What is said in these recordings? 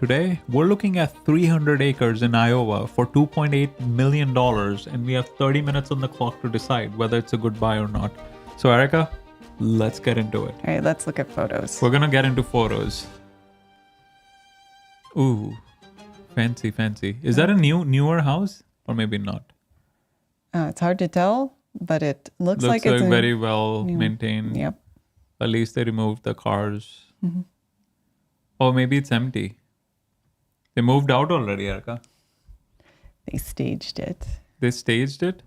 Today, we're looking at 300 acres in Iowa for $2.8 million, and we have 30 minutes on the clock to decide whether it's a good buy or not. So, Erica, let's get into it. All right, let's look at photos. We're gonna get into photos. Ooh, fancy, fancy. Is that a newer house? Or maybe not? It's hard to tell, but it looks Looks like it's very well maintained. Yep. At least they removed the cars. Or maybe it's empty. They moved out already, Erica. They staged it. They staged it?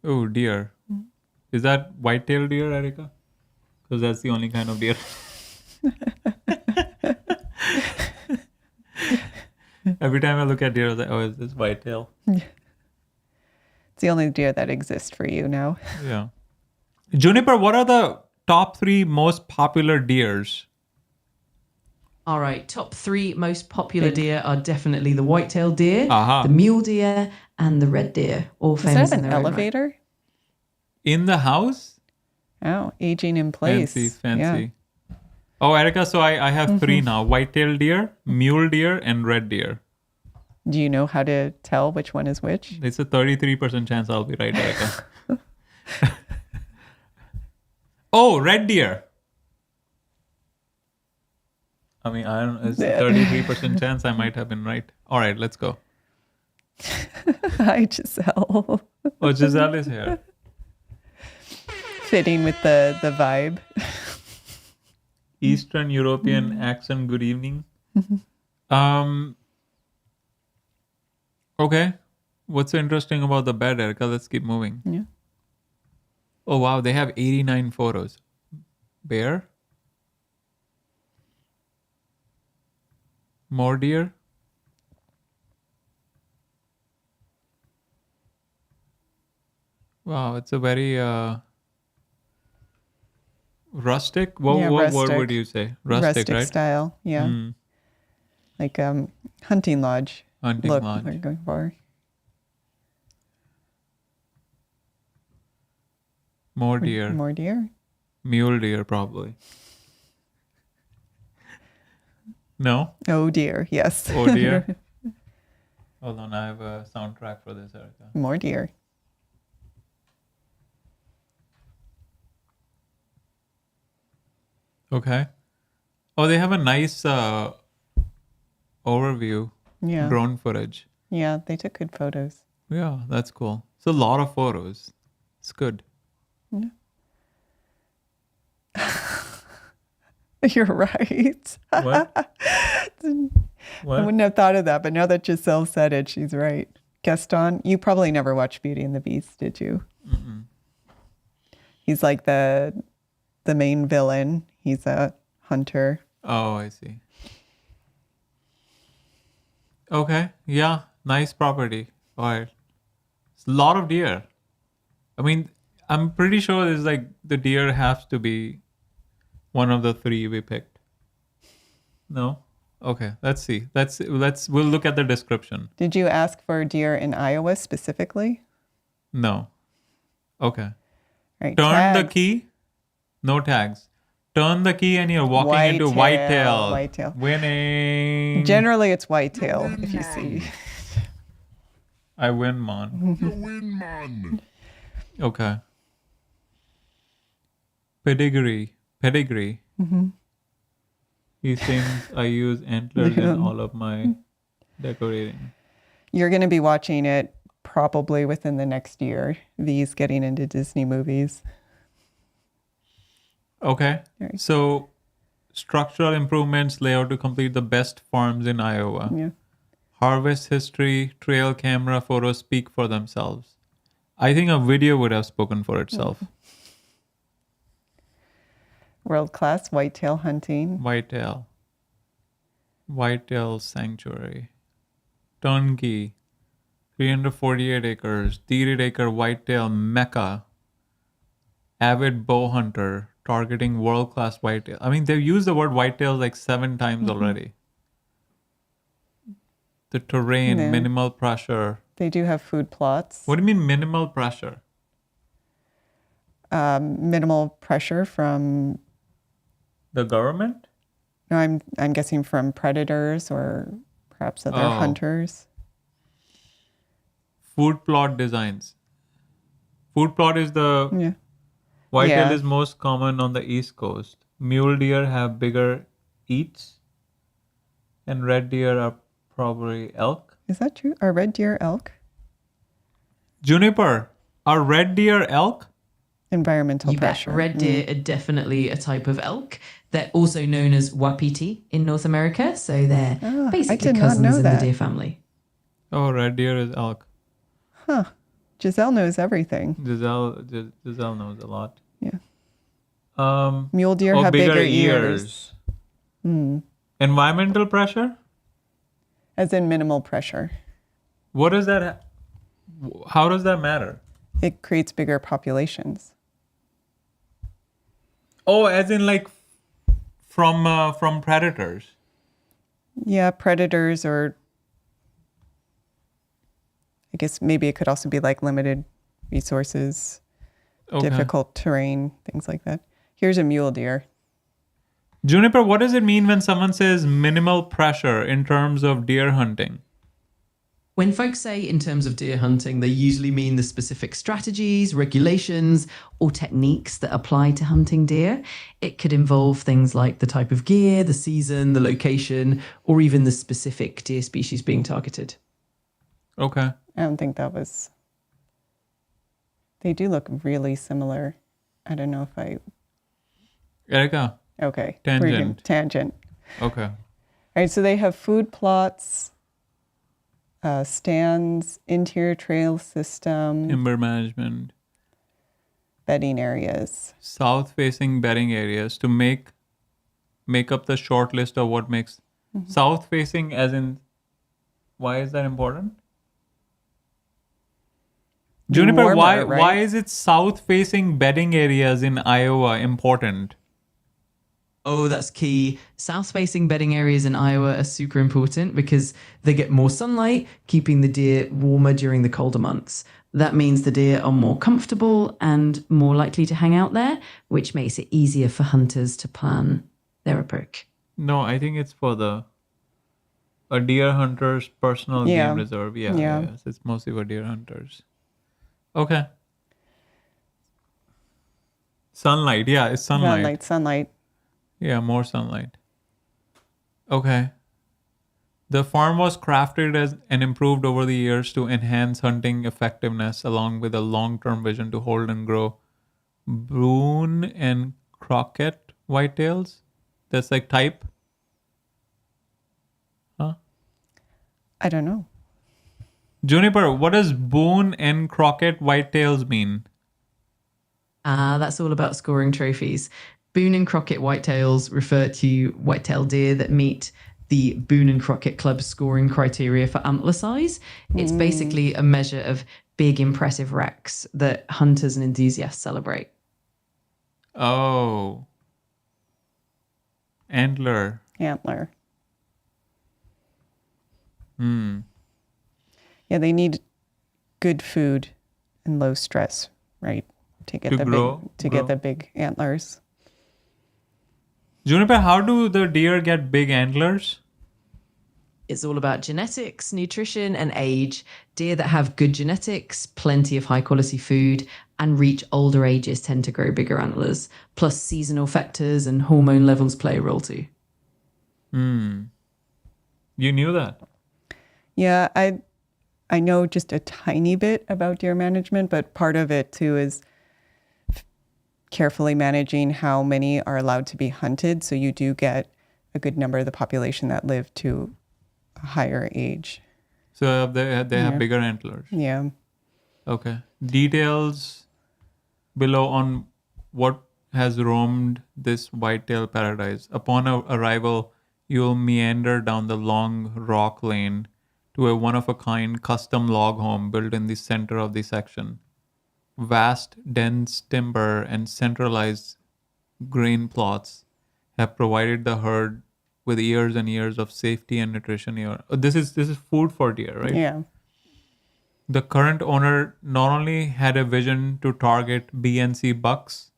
Oh, deer. Is that white-tailed deer, Erica? Because that's the only kind of deer. Every time I look at deer, I was like, oh, is this white-tail? It's the only deer that exists for you now. Yeah. Juniper, what are the top 3 most popular deers? All right, top 3 most popular deer are definitely the white-tailed deer, Aha. the mule deer, and the red deer, all Is famous that in an their own right. elevator? In the house? Oh, aging in place. Fancy. Oh, Erica, so I have 3 now. White-tailed deer, mule deer, and red deer. Yeah. Do you know how to tell which one is which? It's a 33% chance I'll be right, Erica. Oh, red deer. I mean, I don't. It's a 33% chance I might have been right. All right, let's go. Hi, Giselle. Oh, Giselle is here. Fitting with the vibe. Eastern European accent. Good evening. Okay. What's so interesting about the bed, Erica? Let's keep moving. Yeah. Oh wow, they have 89 photos. Bear. More deer. Wow, it's a very rustic. What word rustic. would you say? Rustic, right? style. Yeah. Mm, Like hunting lodge. hunting Look, lodge. they're going for. More deer. More deer. Mule deer, probably. No? Oh dear. Yes. Oh dear. Hold on, I have a soundtrack for this, Erica. More deer. Okay. Oh, they have a nice overview, Yeah. drone footage. Yeah, they took good photos. Yeah, that's cool. It's a lot of photos. It's good. You're right. What? I What? wouldn't have thought of that, but now that Giselle said it, she's right. Gaston, you probably never watched Beauty and the Beast, did you? Mm-mm. He's like the main villain. He's a hunter. Oh, I see. Okay. Yeah, nice property. All right. It's a lot of deer. I mean, I'm pretty sure there's like the deer has to be one of the 3 we picked. No? Okay, let's see. We'll look at the description. Did you ask for deer in Iowa specifically? No. Okay. Right. Turn the tag. key. No tags. Turn the key and you're walking into whitetail. Whitetail. Winning. Generally, it's whitetail if you see. I win, man. You win, man. Okay. Pedigree. He thinks I use antlers in all of my decorating. You're going to be watching it probably within the next year. These getting into Disney movies. Okay. Right. So, structural improvements, layout to complete the best farms in Iowa. Yeah. Harvest history, trail camera photos speak for themselves. I think a video would have spoken for itself. World-class whitetail hunting. Whitetail Sanctuary. Turnkey. 348 acres. 300 acre whitetail mecca. Avid bow hunter. Targeting world-class whitetail. I mean, they've used the word whitetail like 7 times already. The terrain, Yeah. minimal pressure. They do have food plots. What do you mean minimal pressure? Minimal pressure from The government? No, I'm guessing from predators or perhaps other Oh. hunters. Food plot designs. Food plot is the Yeah. whitetail Yeah. is most common on the East Coast. Mule deer have bigger eats, and red deer are probably elk. Is that true? Are red deer elk? Juniper, are red deer elk? Environmental You bet. pressure. Red deer are definitely a type of elk. They're also known as wapiti in North America. So they're I basically did not cousins know in that. the deer family. Oh, red deer is elk. Huh. Giselle knows everything. Giselle knows a lot. Yeah. Mule deer Oh, have bigger ears. Environmental pressure? As in minimal pressure. What does that? How does that matter? It creates bigger populations. Oh, as in like from predators. Yeah, predators, or I guess maybe it could also be like limited resources, Okay. difficult terrain, things like that. Here's a mule deer. Juniper, what does it mean when someone says minimal pressure in terms of deer hunting? When folks say in terms of deer hunting, they usually mean the specific strategies, regulations, or techniques that apply to hunting deer. It could involve things like the type of gear, the season, the location, or even the specific deer species being targeted. Okay. I don't think that was. They do look really similar. I don't know if I. Erica. Okay. Tangent. Tangent. Okay. All right. So they have food plots, stands, interior trail system, Timber management. bedding areas. South-facing bedding areas to make up the short list of what makes south-facing, as in, why is that important? Juniper, Warmer, why right? is it south-facing bedding areas in Iowa important? Oh, that's key. South-facing bedding areas in Iowa are super important because they get more sunlight, keeping the deer warmer during the colder months. That means the deer are more comfortable and more likely to hang out there, which makes it easier for hunters to plan their approach. No, I think it's for a deer hunter's personal Yeah. game reserve. Yeah, Yeah. yes, it's mostly for deer hunters. Okay. Sunlight, yeah, it's sunlight. Sunlight. Yeah, more sunlight. Okay. The farm was crafted and improved over the years to enhance hunting effectiveness along with a long-term vision to hold and grow Boone and Crockett whitetails. That's like type. Huh? I don't know. Juniper, what does Boone and Crockett whitetails mean? That's all about scoring trophies. Boone and Crockett whitetails refer to whitetail deer that meet the Boone and Crockett Club scoring criteria for antler size. It's basically a measure of big, impressive wrecks that hunters and enthusiasts celebrate. Oh. Antler. Antler. Hmm. Yeah, they need good food and low stress, right? To get grow. the big antlers. Juniper, how do the deer get big antlers? It's all about genetics, nutrition, and age. Deer that have good genetics, plenty of high quality food, and reach older ages tend to grow bigger antlers. Plus, seasonal factors and hormone levels play a role too. You knew that? Yeah, I know just a tiny bit about deer management, but part of it too is carefully managing how many are allowed to be hunted, so you do get a good number of the population that live to a higher age. So they have bigger antlers. Yeah. Okay. Details below on what has roamed this whitetail paradise. Upon arrival, you'll meander down the long rock lane to a one-of-a-kind custom log home built in the center of the section. Vast, dense timber and centralized grain plots have provided the herd with years and years of safety and nutrition. This is food for deer, right? Yeah. The current owner not only had a vision to target BNC bucks,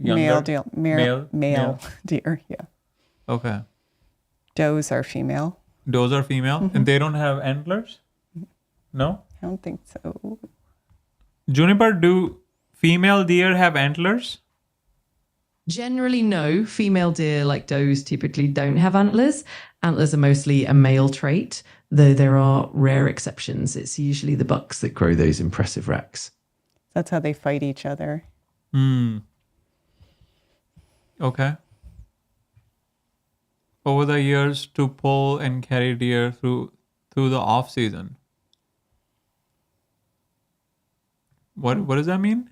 Male deer. Male? Male deer. Yeah. Okay. Does are female. Those are female, and they don't have antlers? No? I don't think so. Juniper, do female deer have antlers? Generally, no. Female deer, like does, typically don't have antlers. Antlers are mostly a male trait, though there are rare exceptions. It's usually the bucks that grow those impressive racks. That's how they fight each other. Okay. Over the years to pull and carry deer through the off season. What does that mean?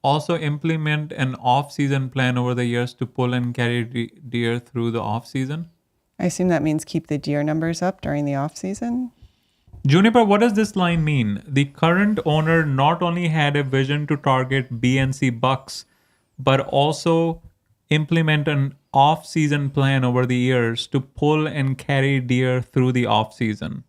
Also implement an off-season plan over the years to pull and carry deer through the off-season. I assume that means keep the deer numbers up during the off season. Juniper, what does this line mean? The current owner not only had a vision to target B and C bucks, but also implement an off-season plan over the years to pull and carry deer through the off-season.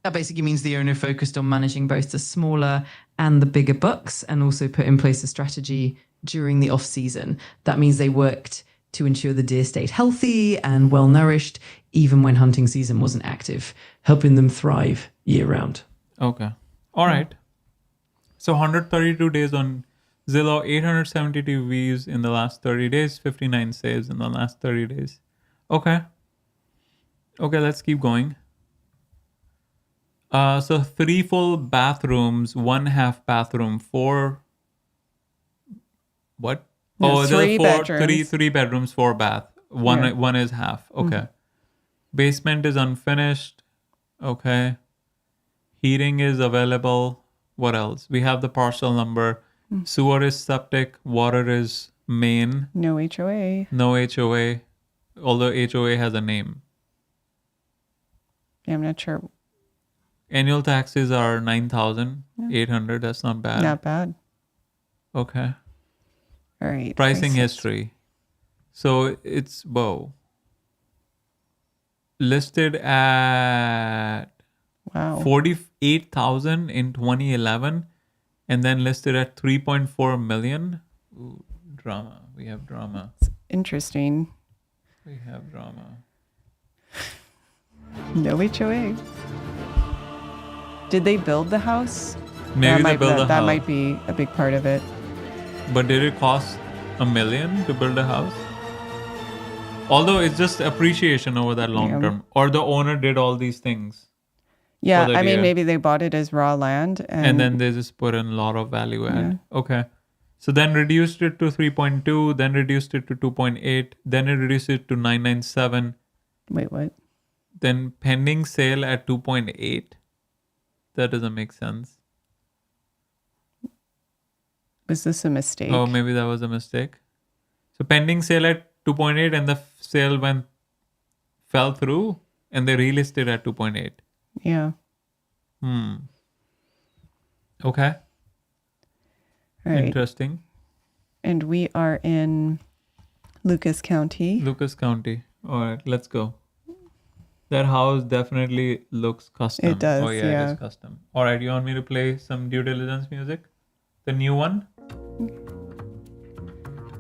That basically means the owner focused on managing both the smaller and the bigger bucks and also put in place a strategy during the off season. That means they worked to ensure the deer stayed healthy and well nourished, even when hunting season wasn't active, helping them thrive year round. Okay. All right. So 132 days on Zillow, 872 views in the last 30 days, 59 saves in the last 30 days. Okay. Okay, let's keep going. So 3 full bathrooms, 1 half bathroom, 4. What? No, there are 3 bedrooms. three bedrooms, 4 bath. One is half. Okay. Basement is unfinished. Okay. Heating is available. What else? We have the parcel number. Sewer is septic. Water is main. No HOA. No HOA. Although HOA has a name. Yeah, I'm not sure. Annual taxes are 9,800. That's not bad. Not bad. Okay. All right. Pricing prices. history. So it's listed at Wow. 48,000 in 2011 and then listed at 3.4 million. Ooh, drama. We have drama. Interesting. We have drama. No HOA. Did they build the house? Maybe they built the that house. might be a big part of it. But did it cost $1 million to build a house? Although it's just appreciation over that long Yeah. term. Or the owner did all these things. Yeah, the I mean, deer. maybe they bought it as raw land, And then they just put in a lot of value add. Okay. So then reduced it to 3.2, then reduced it to 2.8, then it reduced it to 997, wait, what? then pending sale at 2.8. That doesn't make sense. Was this a mistake? Oh, maybe that was a mistake. So pending sale at 2.8 and the sale fell through and they relisted at 2.8. Yeah. Okay. All right. Interesting. And we are in Lucas County. Lucas County. All right, let's go. That house definitely looks custom. It does, Oh, yeah, yeah. it is custom. All right, you want me to play some due diligence music? The new one?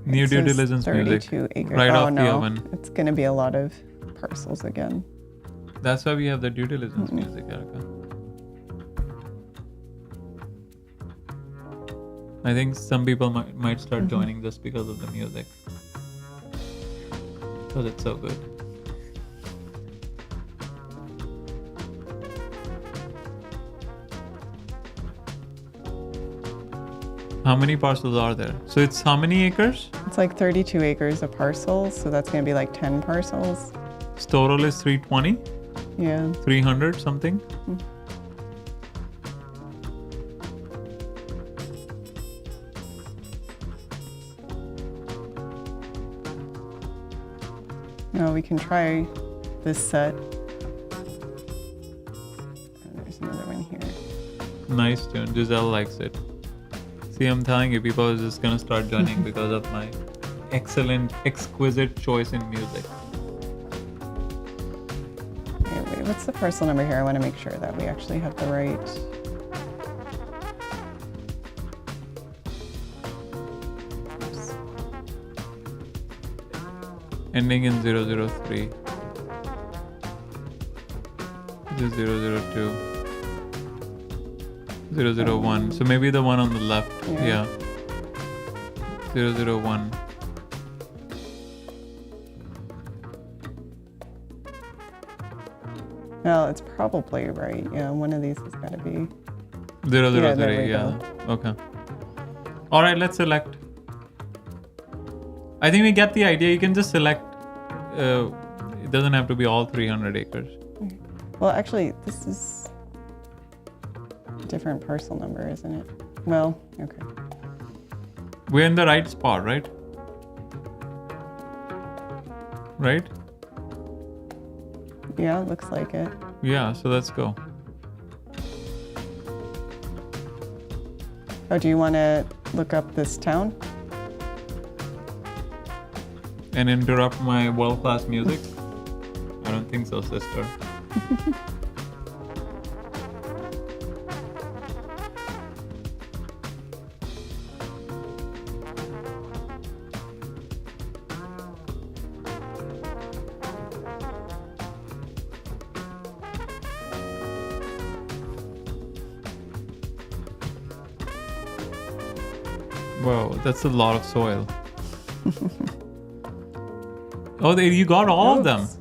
New It due says diligence music. 32 acres. Right oh, off the no. oven. It's going to be a lot of parcels again. That's why we have the due diligence music, Erica. I think some people might start joining just because of the music. Because it's so good. How many parcels are there? So it's how many acres? It's like 32 acres of parcels, so that's going to be like 10 parcels. Total is 320, Yeah. 300 something. No, we can try this set. And there's another one here. Nice tune. Giselle likes it. See, I'm telling you, people are just gonna start joining because of my excellent, exquisite choice in music. Wait, what's the parcel number here? I want to make sure that we actually have the right. ending in 003. This is 002. 001. So maybe the one on the left. Yeah. Yeah. 001. Well, it's probably right. Yeah, one of these has got to be. 003. Yeah, there we Yeah. Okay. All right, let's select. I think we get the idea. You can just select. It doesn't have to be all 300 acres. Well, actually, this is a different parcel number, isn't it? Well, okay. We're in the right spot, right? Right? Yeah, looks like it. Yeah, so let's go. Oh, do you want to look up this town? And interrupt my world-class music? I don't think so, sister. Whoa, that's a lot of soil. Oh, you got all of them. Oops.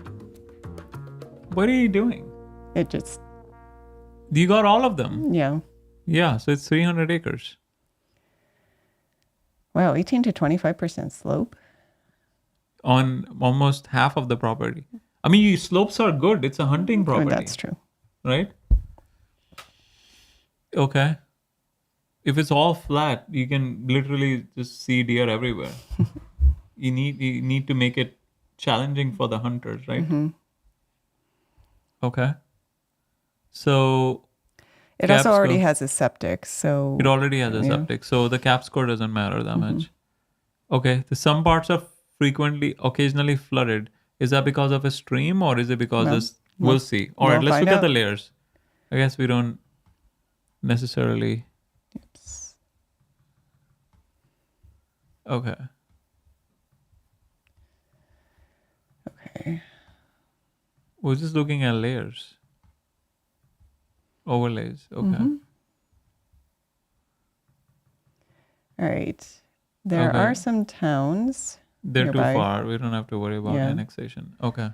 What are you doing? It just, You got all of them. yeah. Yeah, so it's 300 acres. Wow, 18 to 25% slope. On almost half of the property. I mean, slopes are good. It's a hunting Oh, property. that's true. Right? Okay. If it's all flat, you can literally just see deer everywhere. you need to make it challenging for the hunters, right? Mm-hmm. Okay. So It Cap also already score- has a septic, so it already has a Yeah. septic, so the cap score doesn't matter that much. Okay. Some parts are occasionally flooded. Is that because of a stream or is it because No. this? We'll see. All right, We'll let's find look at out. the layers. I guess we don't necessarily. Okay. okay. We're just looking at layers. Overlays. Okay. Mhm. All right. There Okay. are some towns. They're Nearby. too far. We don't have to worry about Yeah. annexation. Okay.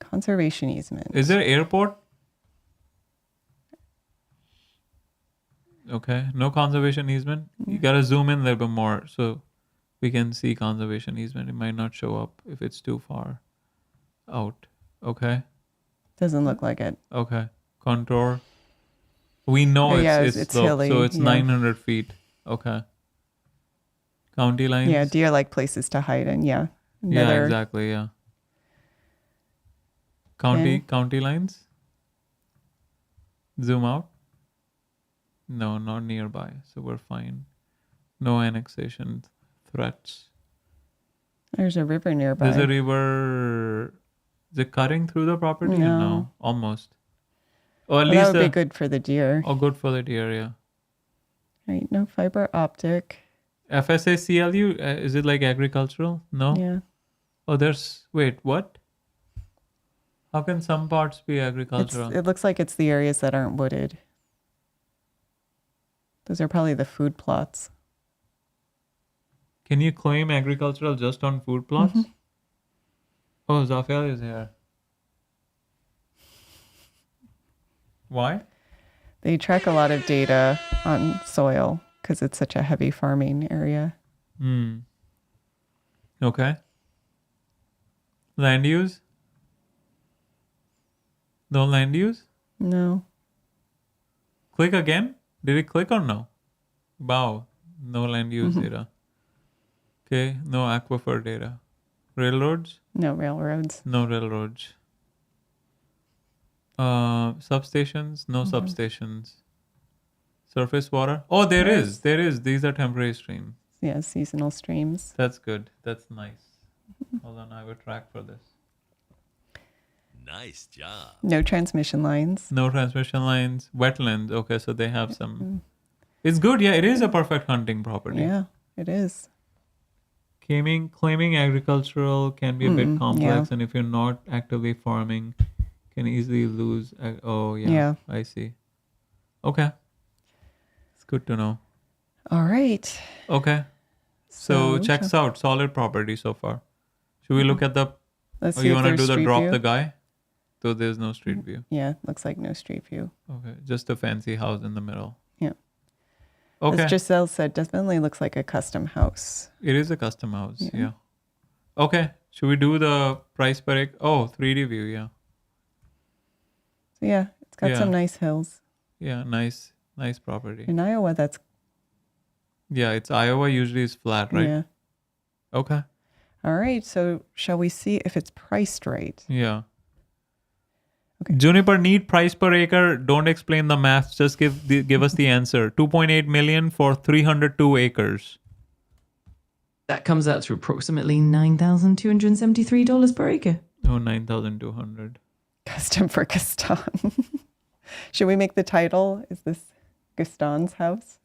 Conservation easement. Is there airport? Okay. No conservation easement. You gotta zoom in a little bit more so we can see conservation easement. It might not show up if it's too far out. Okay. Doesn't look like it. Okay. Contour. We know Oh, yeah, it's it's slope, hilly, so it's yeah. 900 feet. Okay. County lines. Yeah, deer like places to hide in. Yeah. Yeah, Another- exactly. Yeah. County lines. Zoom out. No, not nearby. So we're fine. No annexation threats. There's a river nearby. There's a river. Is it cutting through the property? No. Almost. Or at Well, least that would be good for the deer. Oh, good for the deer. Yeah. Right. No fiber optic. FSA CLU. Is it like agricultural? No. Yeah. Oh, wait. What? How can some parts be agricultural? It looks like it's the areas that aren't wooded. Those are probably the food plots. Can you claim agricultural just on food plots? Mm-hmm. Oh, Zafiel is here. Why? They track a lot of data on soil because it's such a heavy farming area. Okay. Land use? No land use? No. Click again? Did it click or no? Wow. No land use data. Okay. No aquifer data. Railroads? No railroads. No railroads. Substations? No substations. Surface water? Oh, there is. There is. These are temporary streams. Yeah, seasonal streams. That's good. That's nice. Hold on, I have a track for this. Nice job. No transmission lines. No transmission lines. Wetlands. Okay, so they have some. It's good. Yeah, it is a perfect hunting property. Yeah, it is. Claiming agricultural can be a bit complex, and if you're not actively farming, can easily lose. Oh yeah, Yeah. I see. Okay, it's good to know. All right. Okay, so So, checks out. Solid property so far. Should we look at the? Let's Oh, see you if want to there's do the street drop view. the guy? So there's no street view. Yeah, looks like no street view. Okay, just a fancy house in the middle. Yeah. Okay, As Giselle said, definitely looks like a custom house. it is a custom house. Yeah. Yeah. Okay, should we do the price per acre? Oh, 3D view. Yeah. So yeah, it's got Yeah. some nice hills. Yeah, nice property. In Iowa, that's Yeah, it's Iowa usually is flat, right? yeah. Okay. All right. So shall we see if it's priced right? Yeah. Okay. Juniper need price per acre. Don't explain the math. Just give us the answer. 2.8 million for 302 acres. That comes out to approximately $9,273 per acre. Oh, 9,200. Custom for Gaston. Should we make the title? Is this Gaston's house?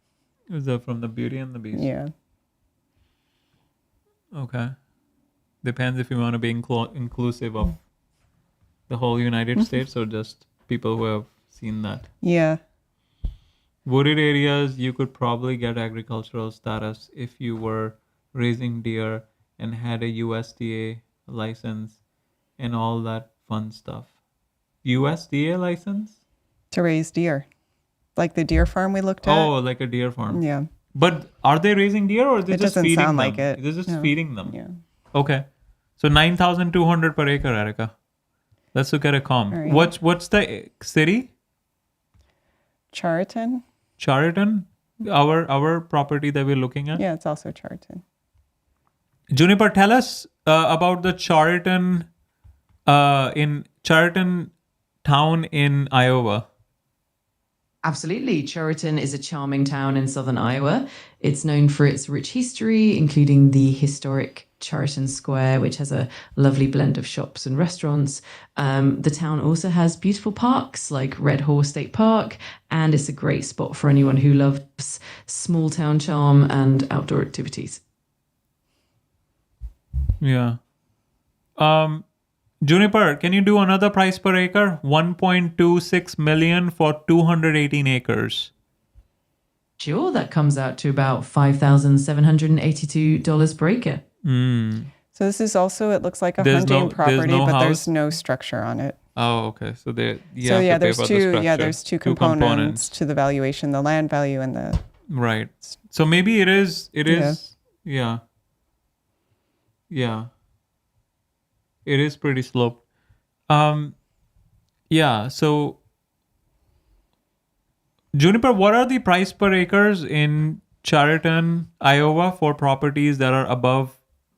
Is that from the Beauty and the Beast? Yeah. Okay. Depends if you want to be inclusive of the whole United States or just people who have seen that. Yeah. Wooded areas, you could probably get agricultural status if you were raising deer and had a USDA license and all that fun stuff. USDA license? To raise deer. Like the deer farm we looked at? Oh, like a deer farm. Yeah. But are they raising deer or they're It just doesn't feeding sound them? like it. They're just No. feeding them. Yeah. Okay. So 9,200 per acre, Erica. Let's look at a comp. All right. What's the city? Chariton? Chariton? Our property that we're looking at? Yeah, it's also Chariton. Juniper, tell us about the Chariton in Chariton town in Iowa. Absolutely. Chariton is a charming town in southern Iowa. It's known for its rich history, including the historic Chariton Square, which has a lovely blend of shops and restaurants. The town also has beautiful parks like Red Horse State Park, and it's a great spot for anyone who loves small town charm and outdoor activities. Yeah. Juniper, can you do another price per acre? 1.26 million for 218 acres. Sure, that comes out to about $5,782 per acre. So this is also, it looks like a There's hunting no- there's property, no but house? there's no structure on it. Oh, okay. So there. So yeah, there's two components to the valuation, the land value and the Right. So maybe it is. Yeah. Yeah. Yeah. It is pretty sloped. Yeah. So, Juniper, what are the price per acres in Chariton, Iowa, for properties that are above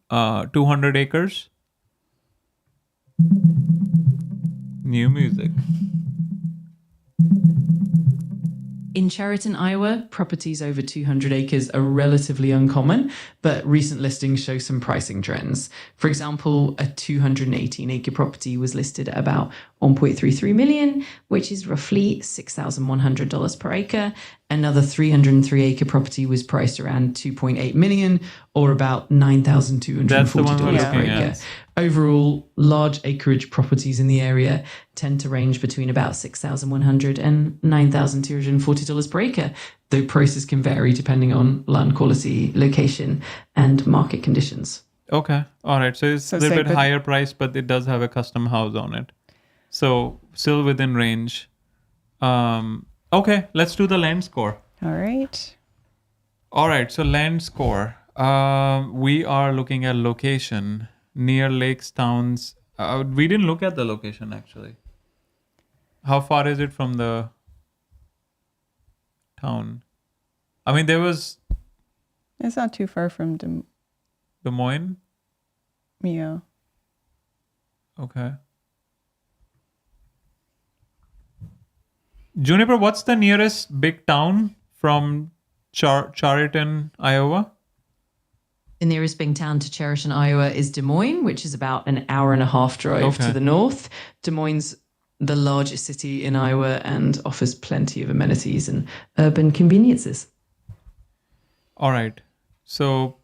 200 acres? New music. In Chariton, Iowa, properties over 200 acres are relatively uncommon, but recent listings show some pricing trends. For example, a 218 acre property was listed at about 1.33 million, which is roughly $6,100 per acre. Another 303 acre property was priced around 2.8 million, or about $9,240 That's the one we're per looking acre. at. Overall, large acreage properties in the area tend to range between about $6,100 and $9,240 per acre, though prices can vary depending on land quality, location, and market conditions. Okay. All right. So it's So a little say, bit but- higher price, but it does have a custom house on it. So still within range. Okay. Let's do the land score. all right. All right. So land score. We are looking at location near lakes, towns. We didn't look at the location actually. How far is it from the town? I mean, there was It's not too far from Des Moines. Yeah. Okay. Juniper, what's the nearest big town from Chariton, Iowa? The nearest big town to Chariton, Iowa is Des Moines, which is about an hour and a half drive Okay. to the north. Des Moines, the largest city in Iowa, and offers plenty of amenities and urban conveniences. All right. So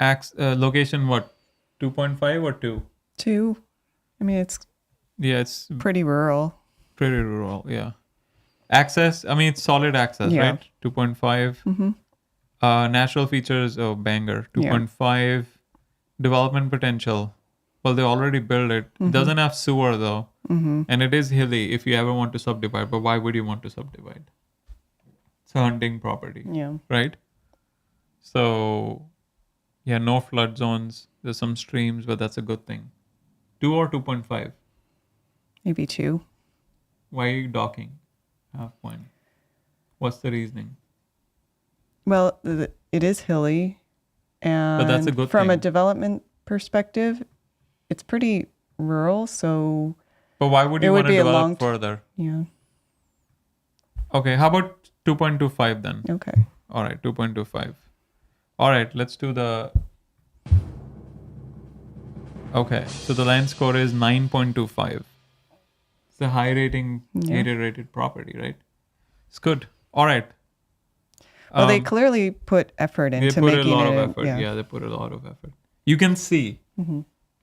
Location what? 2.5 or 2? 2. I mean, it's Yeah, it's pretty rural. pretty rural. Yeah. Access. I mean, it's solid access, Yeah. right? 2.5. Natural features. Oh, banger. Yeah. 2.5. Development potential. Well, they already built it. It doesn't have sewer though, and it is hilly. If you ever want to subdivide, but why would you want to subdivide? It's a hunting property, Yeah. right? So, yeah, no flood zones. There's some streams, but that's a good thing. 2 or 2.5. Maybe 2. Why are you docking? Half point. What's the reasoning? Well, it is hilly. And that's a good from a thing. development perspective, it's pretty rural. So, But why would It you would want to be a develop long- further? yeah. Okay, how about 2.25 then? Okay. All right, 2.25. All right, let's do the. Okay, so the land score is 9.25. It's a high rating, Yeah. 8 rated property, right? It's good. All right. Well, they clearly put effort They into put a making lot it. of effort. Yeah, they put a lot of effort. You can see,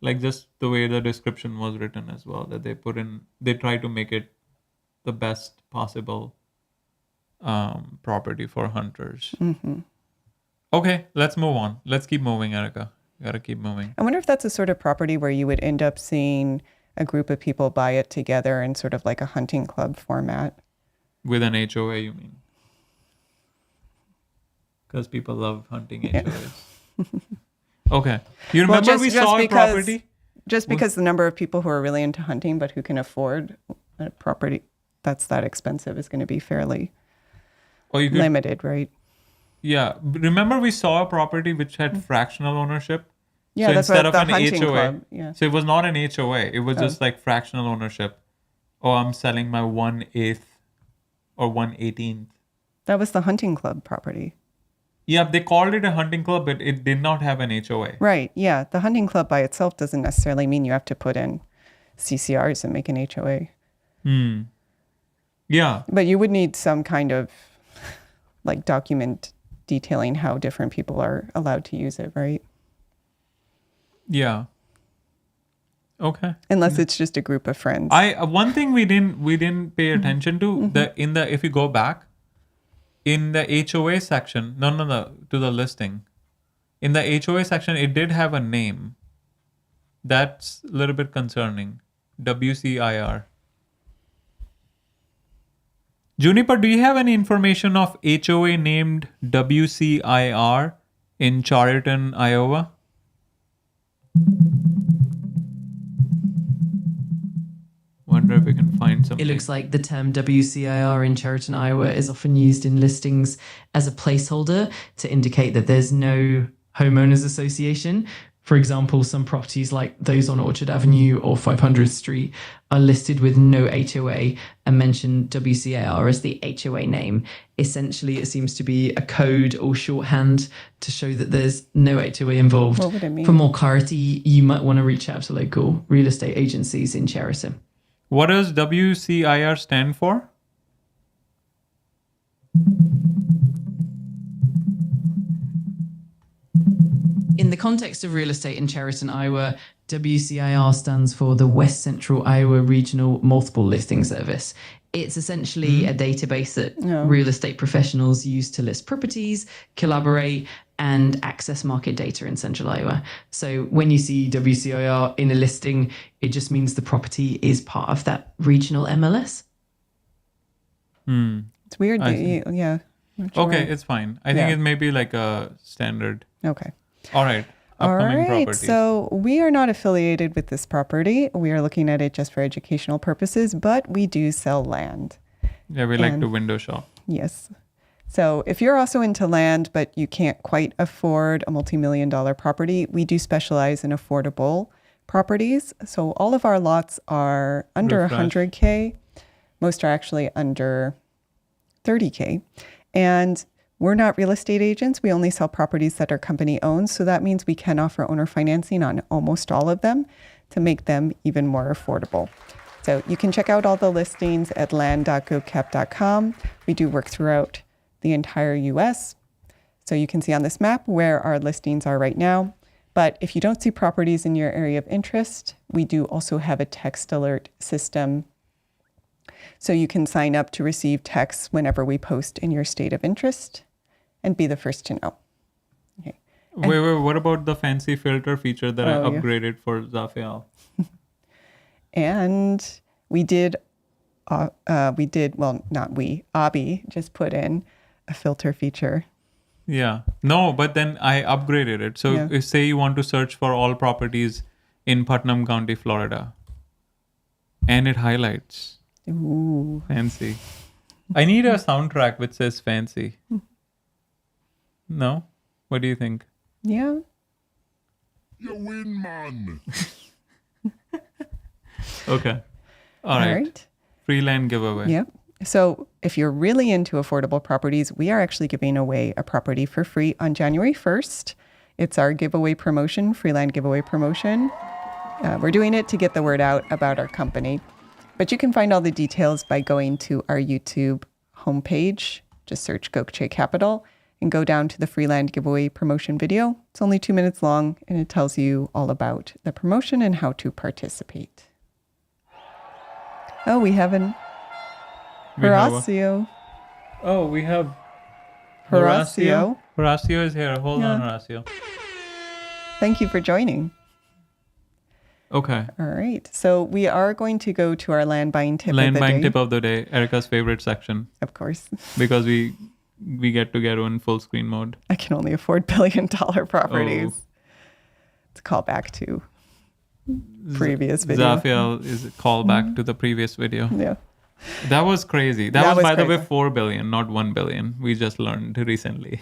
like just the way the description was written as well, that they try to make it the best possible property for hunters. Okay, let's move on. Let's keep moving, Erica. Gotta keep moving. I wonder if that's a sort of property where you would end up seeing a group of people buy it together in sort of like a hunting club format. With an HOA, you mean? Because people love hunting HOAs. Okay. You remember just- we just saw a because- property? Just because the number of people who are really into hunting but who can afford a property that's that expensive is going to be fairly Or you could, limited, right? yeah. Remember we saw a property which had fractional ownership? Yeah, So that's instead what of the an hunting HOA, club. Yeah. So it was not an HOA. It was just like fractional ownership. Oh, I'm selling my 1/8 or 1/18. That was the hunting club property. Yeah, they called it a hunting club, but it did not have an HOA. Right. Yeah. The hunting club by itself doesn't necessarily mean you have to put in CCRs and make an HOA. Yeah. But you would need some kind of like document detailing how different people are allowed to use it, right? Yeah. Okay. Unless it's just a group of friends. One thing we didn't pay attention to if you go back in the HOA section, no, to the listing. In the HOA section, it did have a name. That's a little bit concerning. WCIR. Juniper, do you have any information of HOA named WCIR in Chariton, Iowa? Wonder if we can find something. It looks like the term WCIR in Chariton, Iowa is often used in listings as a placeholder to indicate that there's no homeowners association. For example, some properties like those on Orchard Avenue or 500th Street are listed with no HOA and mention WCIR as the HOA name. Essentially, it seems to be a code or shorthand to show that there's no HOA involved. What would it mean? For more clarity, you might want to reach out to local real estate agencies in Chariton. What does WCIR stand for? In the context of real estate in Chariton, Iowa, WCIR stands for the West Central Iowa Regional Multiple Listing Service. It's essentially a database that real estate professionals use to list properties, collaborate, and access market data in Central Iowa. So when you see WCIR in a listing, it just means the property is part of that regional MLS. It's weird. I That see. yeah. Not sure. Okay, it's fine. I think Yeah. it may be like a standard. Okay. All right. All Upcoming right. properties. So we are not affiliated with this property. We are looking at it just for educational purposes, but we do sell land. Yeah, we like and- to window shop. Yes. So if you're also into land, but you can't quite afford a multi-million-dollar property, we do specialize in affordable properties. So all of our lots are under Refresh. 100K. Most are actually under 30K. And we're not real estate agents. We only sell properties that are company owned. So that means we can offer owner financing on almost all of them to make them even more affordable. So you can check out all the listings at land.gocap.com. We do work throughout the entire US. So you can see on this map where our listings are right now. But if you don't see properties in your area of interest, we do also have a text alert system. So you can sign up to receive texts whenever we post in your state of interest and be the first to know. Okay. Wait, what about the fancy filter feature that I Oh, yeah. upgraded for Zafiel? And we did, well, not we, Abby just put in a filter feature. Yeah. No, but then I upgraded it. So Yeah. if say you want to search for all properties in Putnam County, Florida, and it highlights Ooh. fancy. I need a soundtrack which says fancy. No? What do you think? Yeah. You win, man. Okay. All right. Free land giveaway. Yep. So if you're really into affordable properties, we are actually giving away a property for free on January 1st. It's our giveaway promotion, Freeland giveaway promotion. We're doing it to get the word out about our company. But you can find all the details by going to our YouTube homepage. Just search Gokche Capital and go down to the Freeland giveaway promotion video. It's only 2 minutes long and it tells you all about the promotion and how to participate. Oh, we have an We have a- Horacio. Oh, we have Horacio. Horacio is here. Hold on, Yeah. Horacio. Thank you for joining. Okay. All right. So we are going to go to our land buying tip Land of the buying day. tip of the day. Erica's favorite section Of course. because we get to get in full screen mode. I can only afford billion-dollar properties. Oh. It's a callback to previous video. Zafiel is a callback to the previous video. Yeah. That was crazy. That That was, was by the way, crazy. 4 billion, not 1 billion. We just learned recently.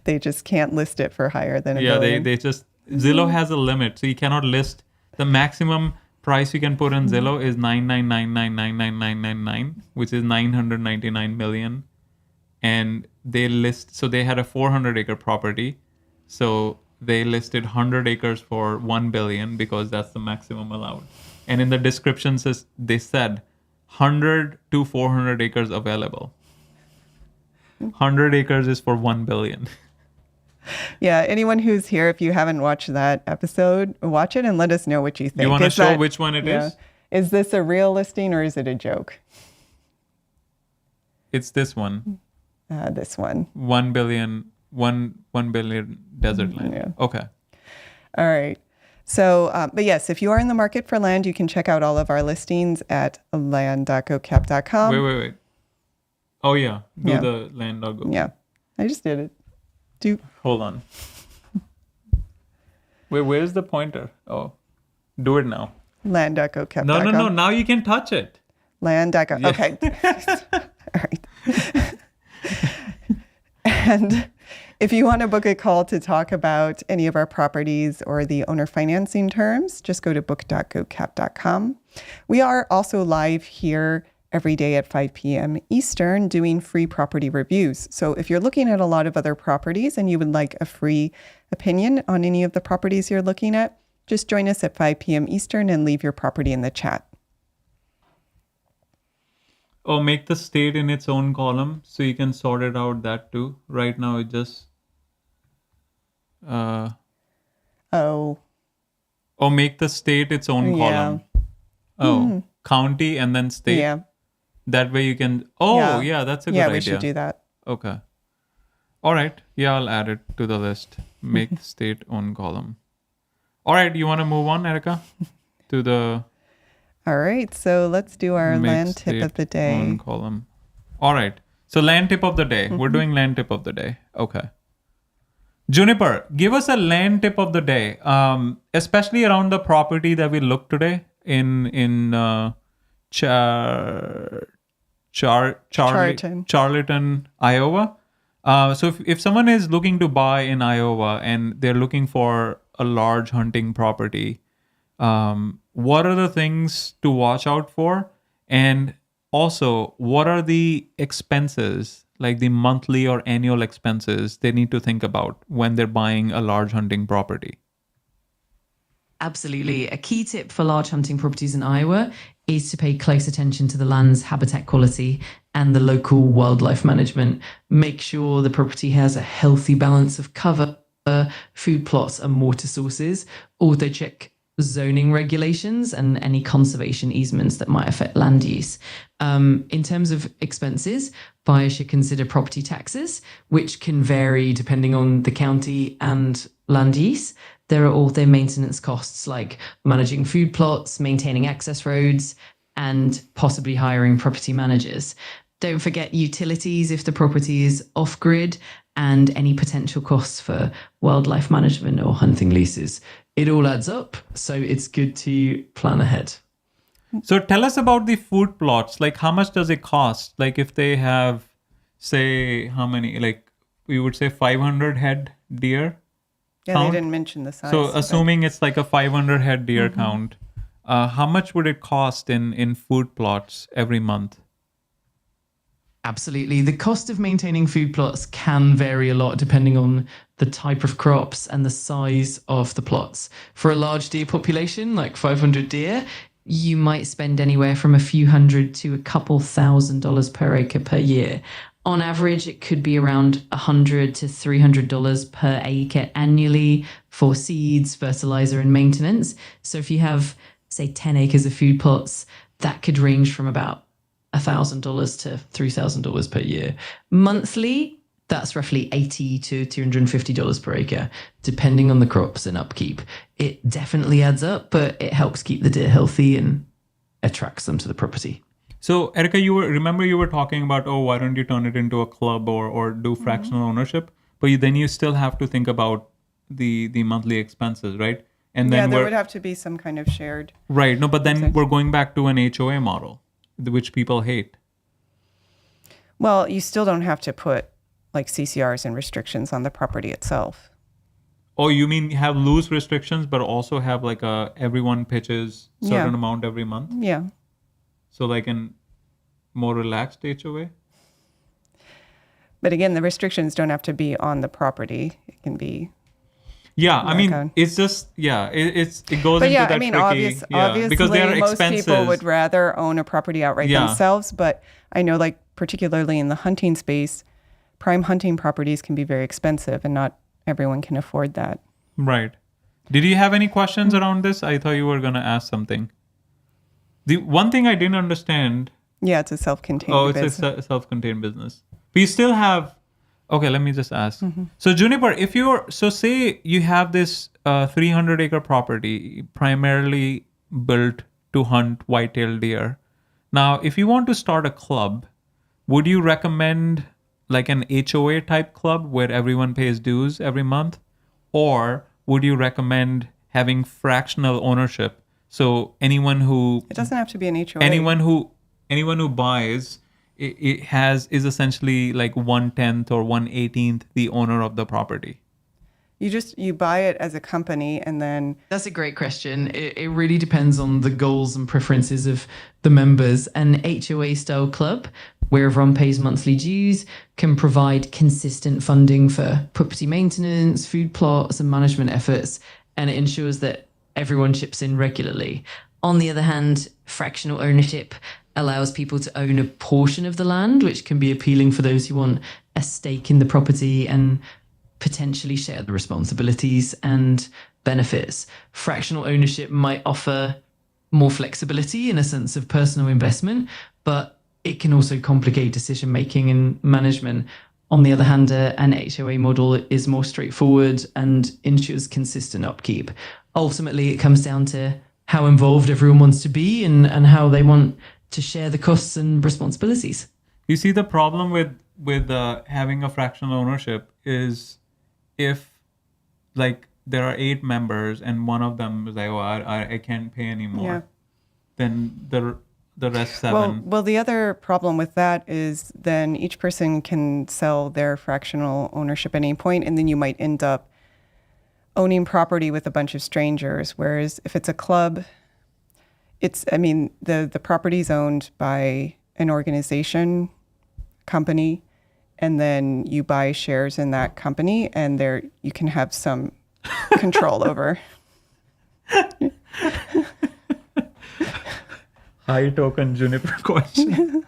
They just can't list it for higher than a Yeah, billion. they just Zillow has a limit, so you cannot list the maximum price you can put in Zillow is 999999999, which is 999 million. And they list, so they had a 400 acre property, so they listed 100 acres for 1 billion because that's the maximum allowed. And in the description says they said 100 to 400 acres available. 100 acres is for 1 billion. Yeah, anyone who's here, if you haven't watched that episode, watch it and let us know what you think. You want to Is show that- which one it is? Is this a real listing or is it a joke? It's this one. This one. 1 billion, 1 billion desert land. Yeah. Okay. All right. So, but yes, if you are in the market for land, you can check out all of our listings at land.gocap.com. Wait. Oh yeah. Do Yeah. the land.go. Yeah, I just did it. Hold on. Wait, where's the pointer? Oh, do it now. Land.gocap.com. No. Now you can touch it. Land.go. Yeah. Okay. All right. And if you want to book a call to talk about any of our properties or the owner financing terms, just go to book.gocap.com. We are also live here every day at 5 p.m. Eastern doing free property reviews. So if you're looking at a lot of other properties and you would like a free opinion on any of the properties you're looking at, just join us at 5 p.m. Eastern and leave your property in the chat. Oh, make the state in its own column so you can sort it out that too. Right now it just Oh, make the state its own Yeah. column. Oh, county and then state. yeah. That way you can. Oh, Yeah. yeah, that's a good Yeah, idea. we should do that. Okay. All right. Yeah, I'll add it to the list. Make state own column. All right. You want to move on, Erica, to the All right, so let's do our make land tip of state the day. own column. All right. So land tip of the day. We're doing land tip of the day. Okay. Juniper, give us a land tip of the day, especially around the property that we looked today in Charlton, Iowa. So if someone is looking to buy in Iowa and they're looking for a large hunting property, what are the things to watch out for? And also, what are the expenses, like the monthly or annual expenses they need to think about when they're buying a large hunting property? Absolutely. A key tip for large hunting properties in Iowa is to pay close attention to the land's habitat quality and the local wildlife management. Make sure the property has a healthy balance of cover, food plots, and water sources. Auto check zoning regulations and any conservation easements that might affect land use. In terms of expenses, buyers should consider property taxes, which can vary depending on the county and land use. There are also maintenance costs like managing food plots, maintaining access roads, and possibly hiring property managers. Don't forget utilities if the property is off-grid, and any potential costs for wildlife management or hunting leases. It all adds up, so it's good to plan ahead. So tell us about the food plots. Like, how much does it cost? Like, if they have, say, how many? Like, we would say 500 head deer. Yeah, count? they didn't mention the size. So but- assuming it's like a 500 head deer count, how much would it cost in food plots every month? Absolutely. The cost of maintaining food plots can vary a lot depending on the type of crops and the size of the plots. For a large deer population, like 500 deer, you might spend anywhere from a few hundred to a couple $1,000s per acre per year. On average, it could be around $100 to $300 per acre annually for seeds, fertilizer, and maintenance. So if you have, say, 10 acres of food plots, that could range from about $1,000 to $3,000 per year. Monthly, that's roughly $80 to $250 per acre, depending on the crops and upkeep. It definitely adds up, but it helps keep the deer healthy and attracts them to the property. So Erica, remember you were talking about, why don't you turn it into a club or do fractional ownership? But then you still have to think about the monthly expenses, right? And then there would have to be some kind of shared. right. No, but then we're going back to an HOA model, which people hate. Well, you still don't have to put like CCRs and restrictions on the property itself. Oh, you mean have loose restrictions, but also have like everyone pitches certain amount every month? Yeah. So like an more relaxed HOA? But again, the restrictions don't have to be on the property. It can be. Yeah, I mean, okay. it's just, it goes But into yeah, that I mean, tricky, obviously, because they are most expenses. people would rather own a property outright Yeah. themselves. But I know, like, particularly in the hunting space, prime hunting properties can be very expensive, and not everyone can afford that. Right. Did you have any questions around this? I thought you were going to ask something. The one thing I didn't understand. Yeah, it's a self-contained Oh, it's business. a self-contained business. We still have. Okay, let me just ask. So Juniper, say you have this 300-acre property primarily built to hunt white-tailed deer. Now, if you want to start a club, would you recommend like an HOA type club where everyone pays dues every month? Or would you recommend having fractional ownership? So anyone who It doesn't have to be an HOA. anyone who buys is essentially like 1/10 or 1/18 the owner of the property. You buy it as a company, and then That's a great question. It really depends on the goals and preferences of the members. An HOA style club, where everyone pays monthly dues, can provide consistent funding for property maintenance, food plots, and management efforts, and it ensures that everyone chips in regularly. On the other hand, fractional ownership allows people to own a portion of the land, which can be appealing for those who want a stake in the property and potentially share the responsibilities and benefits. Fractional ownership might offer more flexibility in a sense of personal investment, but it can also complicate decision making and management. On the other hand, an HOA model is more straightforward and ensures consistent upkeep. Ultimately, it comes down to how involved everyone wants to be and how they want to share the costs and responsibilities. You see, the problem with having a fractional ownership is if like there are 8 members and one of them is like, I can't pay anymore, then the rest 7. well, the other problem with that is then each person can sell their fractional ownership at any point, and then you might end up owning property with a bunch of strangers. Whereas if it's a club, the property's owned by an organization, company, and then you buy shares in that company, and there you can have some control over. High token Juniper question.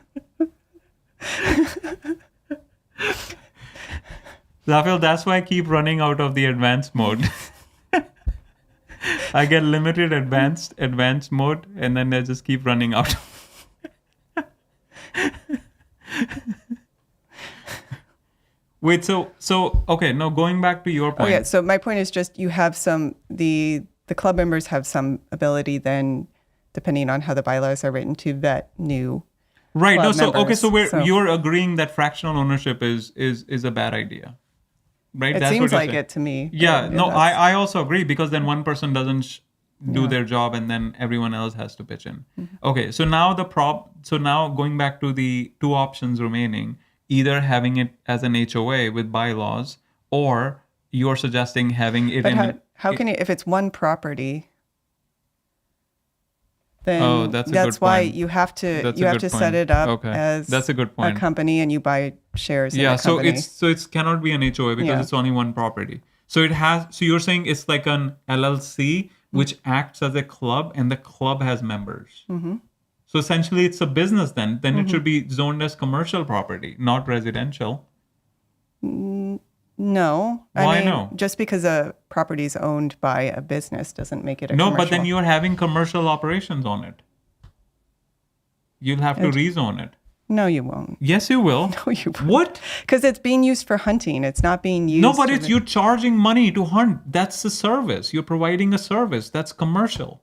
Raphael, that's why I keep running out of the advanced mode. I get limited advanced mode, and then I just keep running out. Wait, so okay, now going back to your point. Oh yeah. So my point is just you have the club members have some ability then, depending on how the bylaws are written, to vet new. Right. No. club So okay. members. So you're agreeing that fractional ownership is a bad idea, right? It That's seems what you're like saying. it to me. Yeah. but No. that's- I also agree, because then one person doesn't do Yeah. their job, and then everyone else has to pitch in. Mm-hmm. Okay. So now So now going back to the two options remaining, either having it as an HOA with bylaws, or you're suggesting having it But in. how can you, if it's one property, then Oh, that's a good why point. you have to That's you a have good to set point. it up Okay. as That's a good point. a company, and you buy shares in Yeah, the company. so it's cannot be an HOA because Yeah. it's only one property. So you're saying it's like an LLC which acts as a club, and the club has members. Mm-hmm. So essentially it's a business then. Then it should be zoned as commercial property, not residential. No. Why I mean, no? Just because a property is owned by a business doesn't make it a No, commercial. but then you're having commercial operations on it. You'll have to rezone it. No, you won't. Yes, you will. No, you won't. What? Because it's being used for hunting. It's not being used. No, but to it's you're charging money to hunt. That's a service. You're providing a service. That's commercial.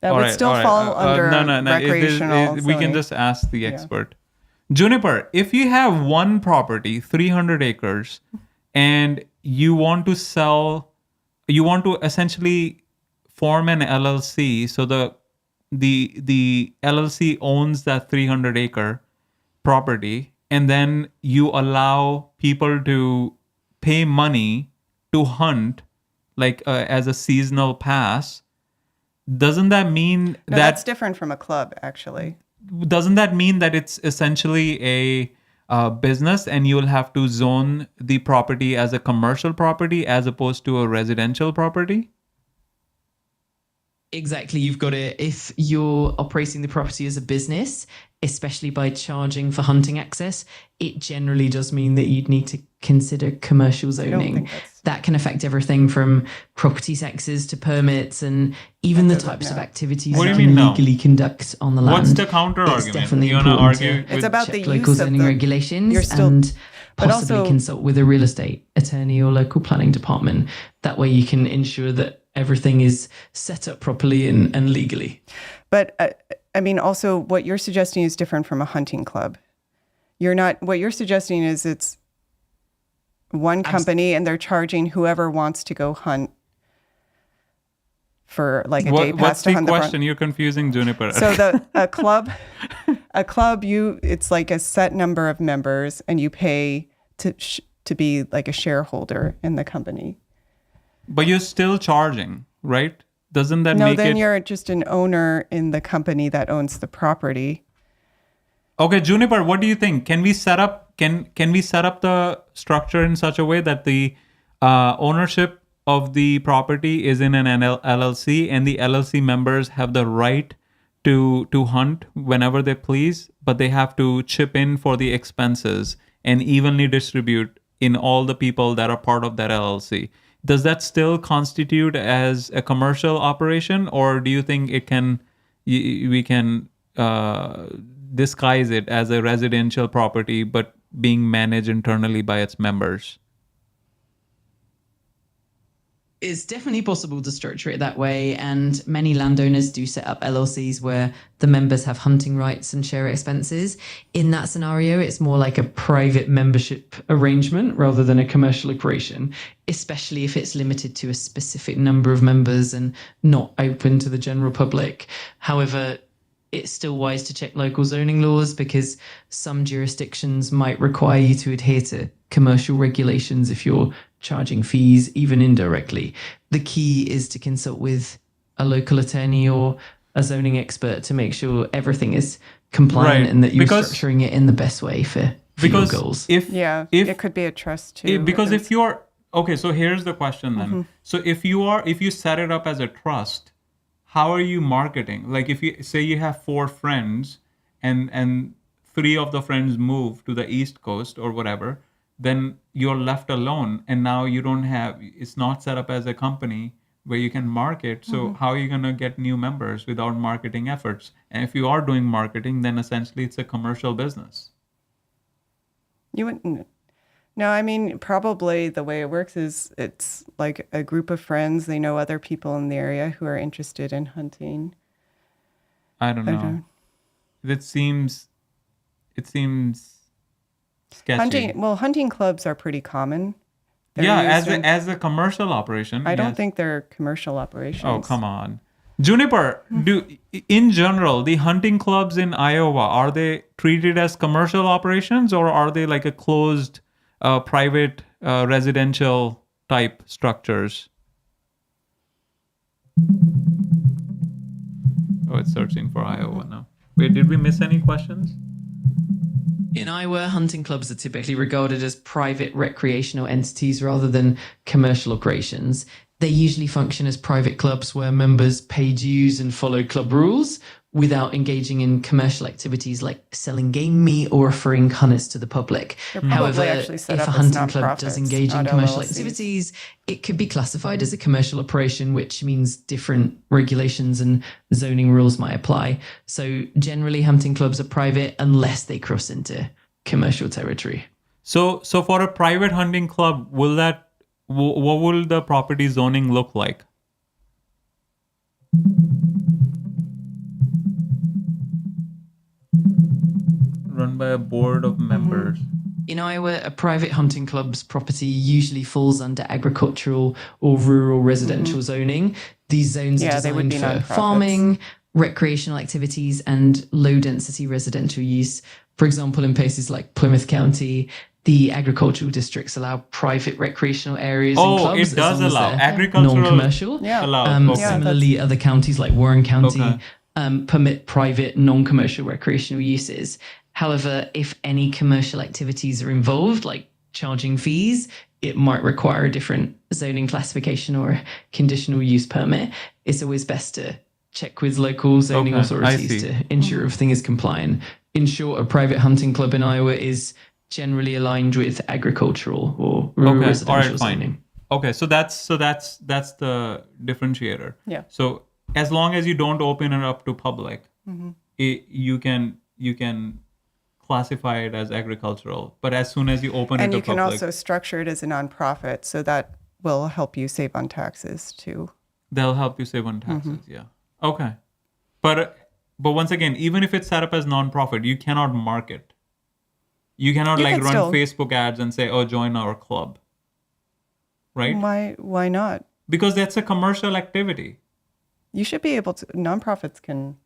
That All would right, still all right. fall under No. recreational. We can zoning. just ask the expert. Juniper, if you have one property, 300 acres, and you want to essentially form an LLC, so the LLC owns that 300 acre property, and then you allow people to pay money to hunt, like as a seasonal pass. Doesn't that mean No, that's different from a club, actually. doesn't that mean that it's essentially a business, and you'll have to zone the property as a commercial property as opposed to a residential property? Exactly, you've got it. If you're operating the property as a business, especially by charging for hunting access, it generally does mean that you'd need to consider commercial zoning. think that's- That can affect everything from property taxes to permits, and even the doesn't- types of no. activities What do you you can mean no? legally conduct on the land. What's the counter It's argument? definitely You want to important argue? to It's about the check local use of zoning the- regulations you're still- and but possibly also- consult with a real estate attorney or local planning department. That way you can ensure that everything is set up properly and legally. But I mean, also, what you're suggesting is different from a hunting club. You're not. What you're suggesting is it's one company, and they're charging whoever wants to go hunt for like a day pass What's to the hunt question? You're confusing Juniper. So a club, it's like a set number of members, and you pay to be like a shareholder in the company. But you're still charging, right? Doesn't that No, make then it... you're just an owner in the company that owns the property. Okay, Juniper, what do you think? Can we set up the structure in such a way that the ownership of the property is in an LLC, and the LLC members have the right to hunt whenever they please, but they have to chip in for the expenses and evenly distribute in all the people that are part of that LLC? Does that still constitute as a commercial operation, or do you think we can disguise it as a residential property but being managed internally by its members? It's definitely possible to structure it that way, and many landowners do set up LLCs where the members have hunting rights and share expenses. In that scenario, it's more like a private membership arrangement rather than a commercial operation, especially if it's limited to a specific number of members and not open to the general public. However, it's still wise to check local zoning laws, because some jurisdictions might require you to adhere to commercial regulations if you're charging fees, even indirectly. The key is to consult with a local attorney or a zoning expert to make sure everything is compliant, Right, and that you're because- structuring it in the best way for your Because goals. if It could be a trust too. because if you're okay, so here's the question then. So if you set it up as a trust, how are you marketing? Like if you say you have 4 friends, and three of the friends move to the East Coast or whatever, then you're left alone. And now you don't have, it's not set up as a company where you can market. So how are you going to get new members without marketing efforts? And if you are doing marketing, then essentially it's a commercial business. You wouldn't. No, I mean, probably the way it works is it's like a group of friends. They know other people in the area who are interested in hunting. I don't know. It seems sketchy. Hunting clubs are pretty common. They're Yeah, used as a commercial operation. I don't yes. think they're commercial operations. Oh, come on. Juniper, in general, the hunting clubs in Iowa, are they treated as commercial operations or are they like a closed private residential type structures? Oh, it's searching for Iowa now. Wait, did we miss any questions? In Iowa, hunting clubs are typically regarded as private recreational entities rather than commercial operations. They usually function as private clubs where members pay dues and follow club rules without engaging in commercial activities like selling game meat or offering hunters to the public. probably However, actually if set a up as hunting club does nonprofits, engage in not commercial LLCs. activities, it could be classified as a commercial operation, which means different regulations and zoning rules might apply. So generally, hunting clubs are private unless they cross into commercial territory. So for a private hunting club, what will the property zoning look like? Run by a board of members. In Iowa, a private hunting club's property usually falls under agricultural or rural residential zoning. These zones are they would designed be for nonprofits. farming, recreational activities, and low-density residential use. For example, in places like Plymouth County, the agricultural districts allow private recreational areas and Oh, clubs. it as does long as allow they're agricultural. non-commercial. Yeah. Allows. Okay. Yeah, Similarly, other counties like Warren County Okay. permit private, non-commercial recreational uses. However, if any commercial activities are involved, like charging fees, it might require a different zoning classification or a conditional use permit. It's always best to check with local zoning Okay, I authorities see. to ensure everything is compliant. In short, a private hunting club in Iowa is generally aligned with agricultural or rural Okay, all residential right, fine. zoning. Okay, so that's the differentiator. Yeah. So as long as you don't open it up to public, you can classify it as agricultural. But as soon as you open And it you to can public, also structure it as a nonprofit, so that will help you save on taxes too. they'll help you save on taxes. Yeah. Okay. But once again, even if it's set up as nonprofit, you cannot market. You cannot You like can run still- Facebook ads and say, "Oh, join our club." Right? Why not? Because that's a commercial activity. You should be able to. Nonprofits can.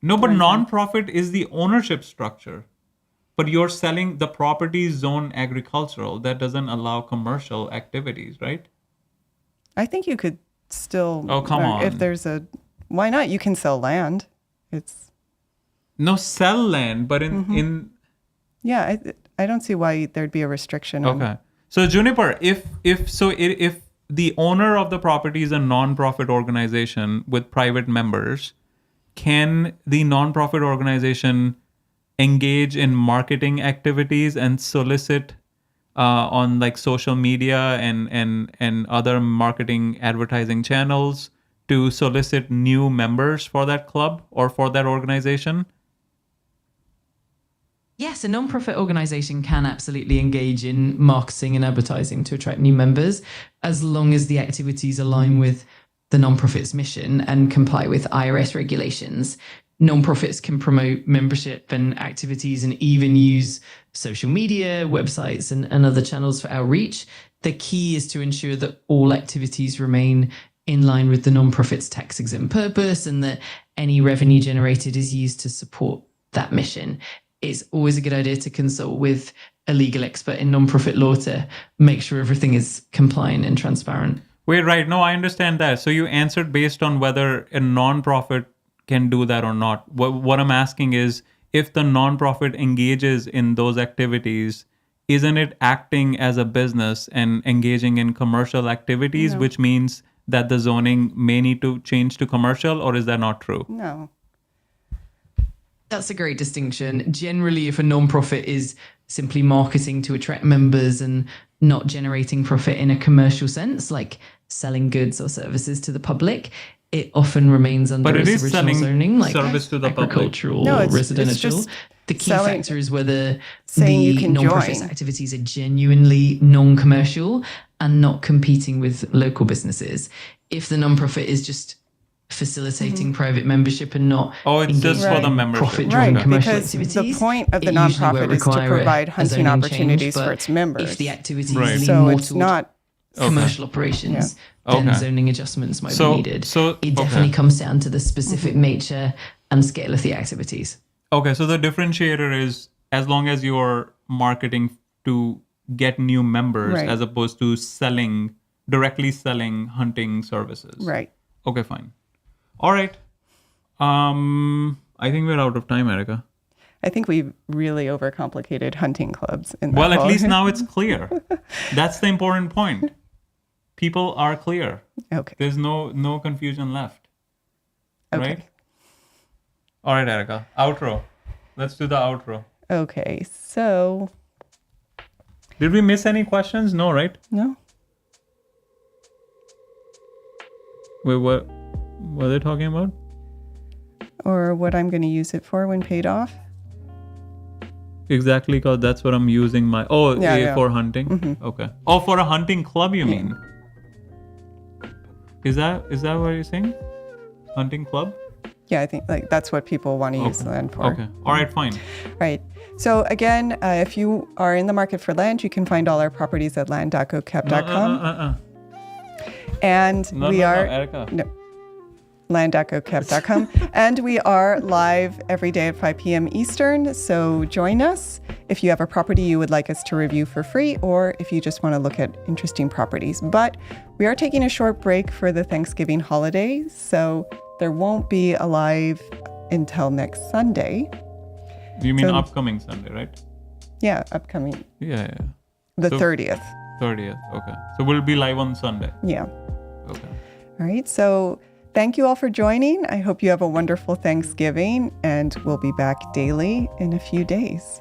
No, but non-profit is the ownership structure. But you're selling the property zone agricultural. That doesn't allow commercial activities, right? I think you could still. Oh, come on. If there's a, why not? You can sell land. It's No, sell land, but in yeah. I don't see why there'd be a restriction. On, okay. So Juniper, if the owner of the property is a non-profit organization with private members, can the non-profit organization engage in marketing activities and solicit on like social media and other marketing advertising channels to solicit new members for that club or for that organization? Yes, a non-profit organization can absolutely engage in marketing and advertising to attract new members, as long as the activities align with the non-profit's mission and comply with IRS regulations. Non-profits can promote membership and activities and even use social media, websites, and other channels for outreach. The key is to ensure that all activities remain in line with the non-profit's tax-exempt purpose and that any revenue generated is used to support that mission. It's always a good idea to consult with a legal expert in non-profit law to make sure everything is compliant and transparent. Wait, right. No, I understand that. So you answered based on whether a non-profit can do that or not. What I'm asking is, if the non-profit engages in those activities, isn't it acting as a business and engaging in commercial activities, which means that the zoning may need to change to commercial, or is that not true? No. That's a great distinction. Generally, if a non-profit is simply marketing to attract members and not generating profit in a commercial sense, like selling goods or services to the public, it often remains under But it its is original selling zoning, like service to the public. agricultural No, or it's residential. just The key selling- factor is whether saying you the can non-profit's join. activities are genuinely non-commercial and not competing with local businesses. If the non-profit is just facilitating private membership and not Oh, it's just for the engaging in membership. profit-driven Right, commercial because activities, the point of the it usually nonprofit won't is to require provide a hunting zoning change, opportunities for but its members. If the activity Right. is So more it's toward not commercial operations, Yeah. then Okay. zoning adjustments might So- be needed. so- it definitely okay. comes down to the specific nature and scale of the activities. Okay, so the differentiator is as long as you're marketing to get new members Right. as opposed to directly selling hunting services. right. Okay, fine. All right. I think we're out of time, Erica. I think we've really overcomplicated hunting clubs. In that Well, at whole- least now it's clear. That's the important point. People are clear. Okay. There's no confusion left. Okay. Right? All right, Erica. Outro. Let's do the outro. Okay. So Did we miss any questions? No, right? no. Wait, what were they talking about? Or what I'm going to use it for when paid off. Exactly, because that's what I'm using my... Yeah. for hunting? Okay. Oh, for a hunting club, you mean? Is that what you're saying? Hunting club? Yeah, I think like that's what people want to use land for. Okay. All right, fine. Right. So again, if you are in the market for land, you can find all our properties at land.gocap.com. And we are Erica. no, land.gocap.com. And we are live every day at 5 p.m. Eastern. So join us if you have a property you would like us to review for free, or if you just want to look at interesting properties. But we are taking a short break for the Thanksgiving holidays, so there won't be a live until next Sunday. You mean So- upcoming Sunday, right? Yeah, upcoming Yeah. the So- 30th. 30th. Okay. So we'll be live on Sunday. Yeah. Okay. All right. So thank you all for joining. I hope you have a wonderful Thanksgiving, and we'll be back daily in a few days.